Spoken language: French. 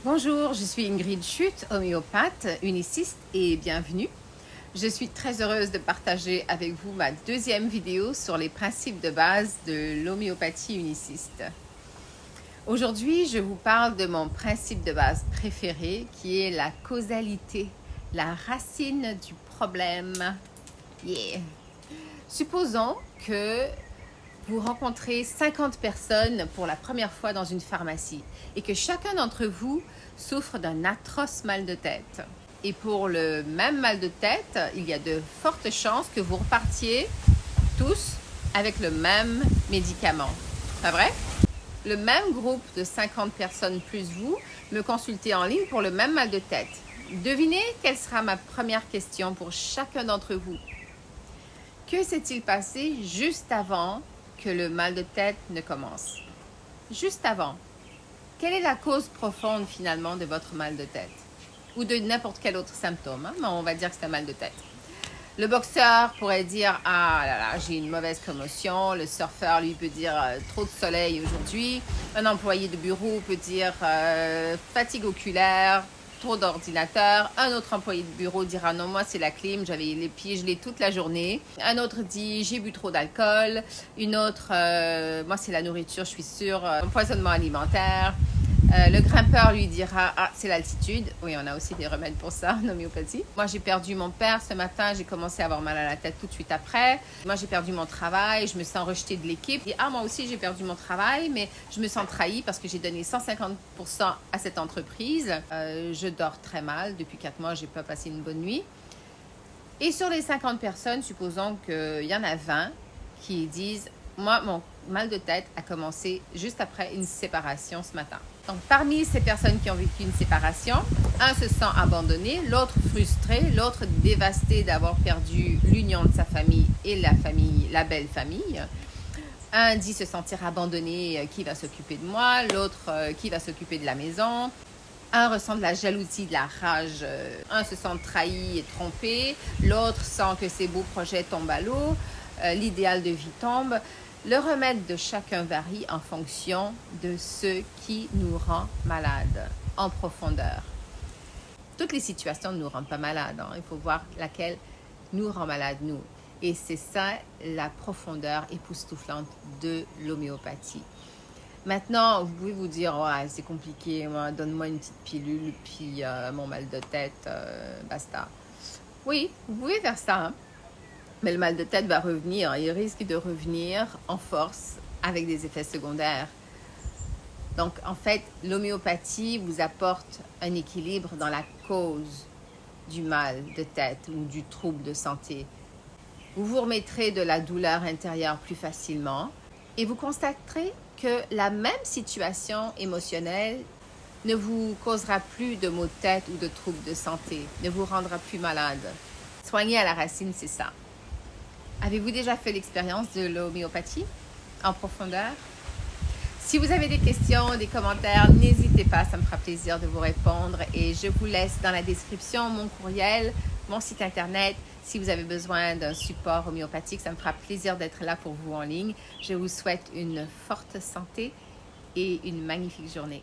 Bonjour, je suis Ingrid Schutt, homéopathe, uniciste et bienvenue. Je suis très heureuse de partager avec vous ma deuxième vidéo sur les principes de base de l'homéopathie uniciste. Aujourd'hui, je vous parle de mon principe de base préféré qui est la causalité, la racine du problème. Yeah! Supposons que vous rencontrez 50 personnes pour la première fois dans une pharmacie et que chacun d'entre vous souffre d'un atroce mal de tête. Et pour le même mal de tête, il y a de fortes chances que vous repartiez tous avec le même médicament. Pas vrai? Le même groupe de 50 personnes plus vous me consultez en ligne pour le même mal de tête. Devinez quelle sera ma première question pour chacun d'entre vous. Que s'est-il passé juste avant que le mal de tête ne commence? Juste avant. Quelle est la cause profonde finalement de votre mal de tête? Ou de n'importe quel autre symptôme, mais on va dire que c'est un mal de tête. Le boxeur pourrait dire « Ah là là, j'ai une mauvaise commotion ». Le surfeur, lui, peut dire « Trop de soleil aujourd'hui ». Un employé de bureau peut dire « Fatigue oculaire ». Trop d'ordinateur. Un autre employé de bureau dira non, moi c'est la clim, j'avais les pieds gelés toute la journée. Un autre dit j'ai bu trop d'alcool. Une autre, moi c'est la nourriture, je suis sûre, empoisonnement alimentaire. Le grimpeur lui dira ah c'est l'altitude. Oui, on a aussi des remèdes pour ça en homéopathie. Moi j'ai perdu mon père ce matin, j'ai commencé à avoir mal à la tête tout de suite après. Moi j'ai perdu mon travail, je me sens rejetée de l'équipe. Et moi aussi j'ai perdu mon travail, mais je me sens trahie parce que j'ai donné 150% à cette entreprise. Je dors très mal, depuis 4 mois j'ai pas passé une bonne nuit. Et sur les 50 personnes, supposons qu'il y en a 20 qui disent moi mon mal de tête a commencé juste après une séparation ce matin. Donc, parmi ces personnes qui ont vécu une séparation, un se sent abandonné, l'autre frustré, l'autre dévasté d'avoir perdu l'union de sa famille et la belle famille. Un dit se sentir abandonné, qui va s'occuper de moi, l'autre qui va s'occuper de la maison. Un ressent de la jalousie, de la rage. Un se sent trahi et trompé, l'autre sent que ses beaux projets tombent à l'eau, l'idéal de vie tombe. Le remède de chacun varie en fonction de ce qui nous rend malade en profondeur. Toutes les situations ne nous rendent pas malades. Il faut voir laquelle nous rend malade, nous. Et c'est ça la profondeur époustouflante de l'homéopathie. Maintenant, vous pouvez vous dire, ouais, c'est compliqué, donne-moi une petite pilule, puis mon mal de tête, basta. Oui, vous pouvez faire ça, mais le mal de tête va revenir, il risque de revenir en force avec des effets secondaires. Donc, en fait, l'homéopathie vous apporte un équilibre dans la cause du mal de tête ou du trouble de santé. Vous vous remettrez de la douleur intérieure plus facilement et vous constaterez que la même situation émotionnelle ne vous causera plus de maux de tête ou de troubles de santé, ne vous rendra plus malade. Soigner à la racine, c'est ça. Avez-vous déjà fait l'expérience de l'homéopathie en profondeur? Si vous avez des questions, des commentaires, n'hésitez pas, ça me fera plaisir de vous répondre. Et je vous laisse dans la description mon courriel, mon site internet. Si vous avez besoin d'un support homéopathique, ça me fera plaisir d'être là pour vous en ligne. Je vous souhaite une forte santé et une magnifique journée.